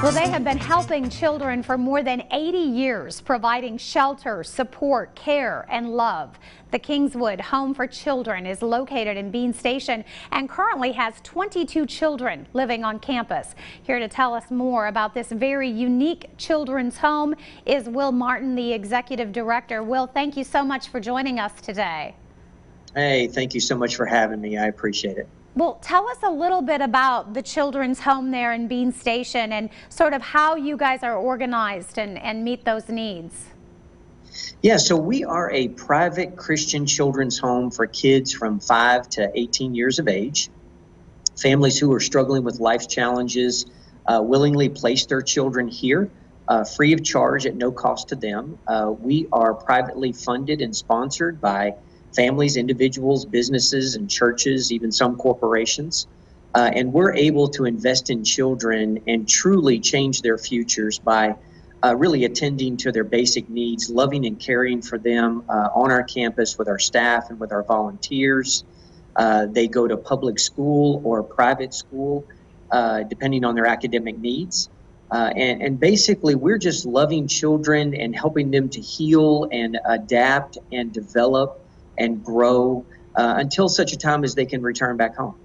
Well, they have been helping children for more than 80 years, providing shelter, support, care, and love. The Kingswood Home for Children is located in Bean Station and currently has 22 children living on campus. Here to tell us more about this very unique children's home is Will Martin, the executive director. Will, thank you so much for joining us today. Hey, thank you so much for having me. I appreciate it. Well, tell us a little bit about the children's home there in Bean Station and sort of how you guys are organized and meet those needs. Yeah, so we are a private Christian children's home for kids from 5 to 18 years of age. Families who are struggling with life's challenges willingly place their children here free of charge at no cost to them. We are privately funded and sponsored by families, individuals, businesses, and churches, even some corporations. And we're able to invest in children and truly change their futures by really attending to their basic needs, loving and caring for them on our campus with our staff and with our volunteers. They go to public school or private school, depending on their academic needs. And basically, we're just loving children and helping them to heal and adapt and develop and grow until such a time as they can return back home.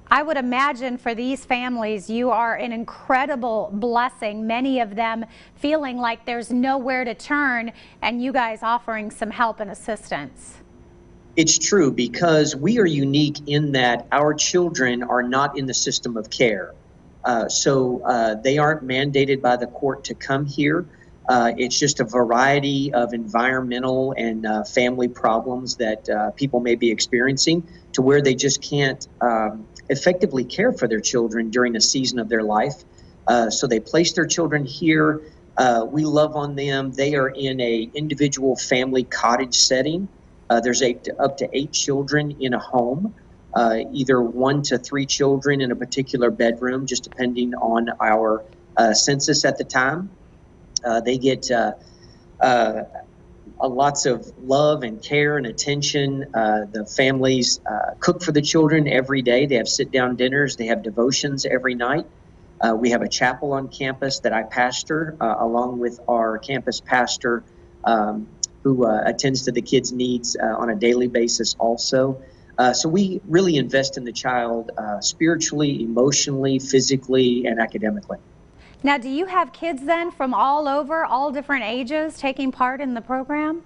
I would imagine for these families, you are an incredible blessing, many of them feeling like there's nowhere to turn, and you guys offering some help and assistance. It's true, because we are unique in that our children are not in the system of care. So they aren't mandated by the court to come here. It's just a variety of environmental and family problems that people may be experiencing to where they just can't effectively care for their children during a season of their life. So they place their children here. We love on them. They are in a individual family cottage setting. There's up to 8 children in a home, either 1 to 3 children in a particular bedroom, just depending on our census at the time. They get lots of love and care and attention. The families cook for the children every day. They have sit-down dinners. They have devotions every night. We have a chapel on campus that I pastor, along with our campus pastor, who attends to the kids' needs on a daily basis also. So we really invest in the child spiritually, emotionally, physically, and academically. Now, do you have kids then from all over, all different ages, taking part in the program?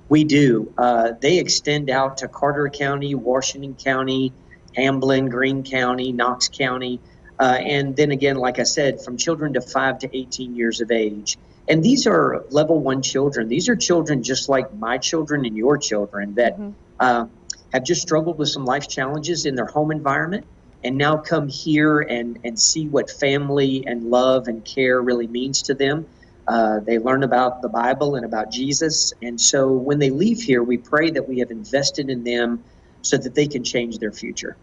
We do. They extend out to Carter County, Washington County, Hamblin, Greene County, Knox County, and then again, like I said, from children to 5 to 18 years of age. And these are level 1 children. These are children just like my children and your children that have just struggled with some life challenges in their home environment, and now come here and see what family and love and care really means to them. They learn about the Bible and about Jesus. And so when they leave here, we pray that we have invested in them so that they can change their future.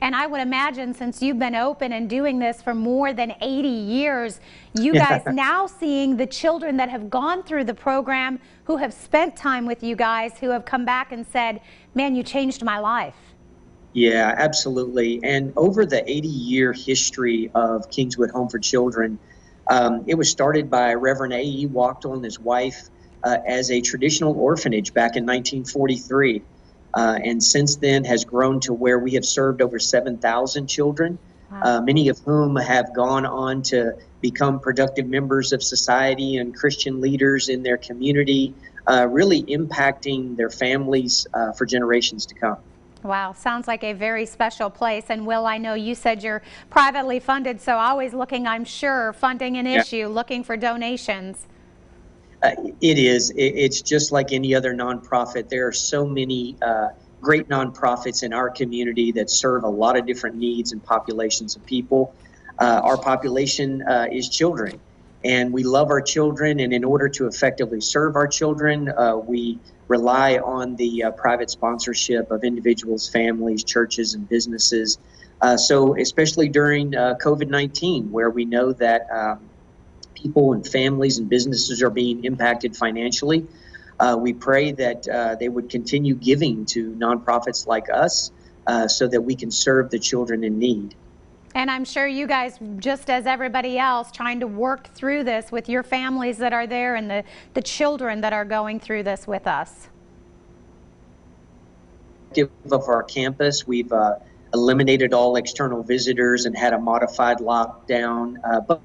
And I would imagine, since you've been open and doing this for more than 80 years, you guys now seeing the children that have gone through the program, who have spent time with you guys, who have come back and said, man, you changed my life. Yeah, absolutely. And over the 80-year history of Kingswood Home for Children, it was started by Reverend A.E. Wachtel and his wife as a traditional orphanage back in 1943. And since then has grown to where we have served over 7,000 children, many of whom have gone on to become productive members of society and Christian leaders in their community, really impacting their families for generations to come. Wow, sounds like a very special place. And Will, I know you said you're privately funded, so always looking, I'm sure, funding an issue, looking for donations. It is. It's just like any other nonprofit. There are so many great nonprofits in our community that serve a lot of different needs and populations of people. Our population is children, and we love our children. And in order to effectively serve our children, we rely on the private sponsorship of individuals, families, churches, and businesses. So especially during COVID-19, where we know that people and families and businesses are being impacted financially, we pray that they would continue giving to nonprofits like us so that we can serve the children in need. And I'm sure you guys, just as everybody else, trying to work through this with your families that are there and the children that are going through this with us. Of our campus, we've eliminated all external visitors and had a modified lockdown. But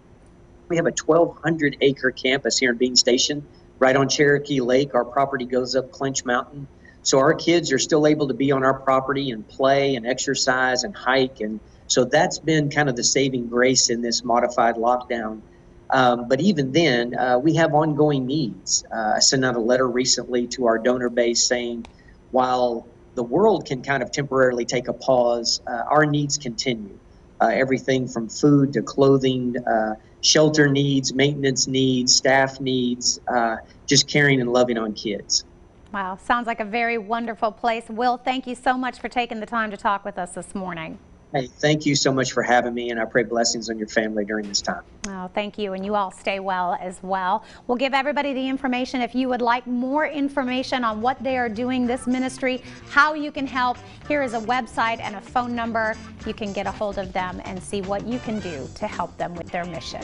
we have a 1,200-acre campus here in Bean Station, right on Cherokee Lake. Our property goes up Clinch Mountain. So our kids are still able to be on our property and play and exercise and hike. And so that's been kind of the saving grace in this modified lockdown. But even then, we have ongoing needs. I sent out a letter recently to our donor base saying, while the world can kind of temporarily take a pause, our needs continue. Everything from food to clothing, shelter needs, maintenance needs, staff needs, just caring and loving on kids. Wow, sounds like a very wonderful place. Will, thank you so much for taking the time to talk with us this morning. Hey, thank you so much for having me, and I pray blessings on your family during this time. Oh, thank you, and you all stay well as well. We'll give everybody the information. If you would like more information on what they are doing, this ministry, how you can help, here is a website and a phone number. You can get a hold of them and see what you can do to help them with their mission.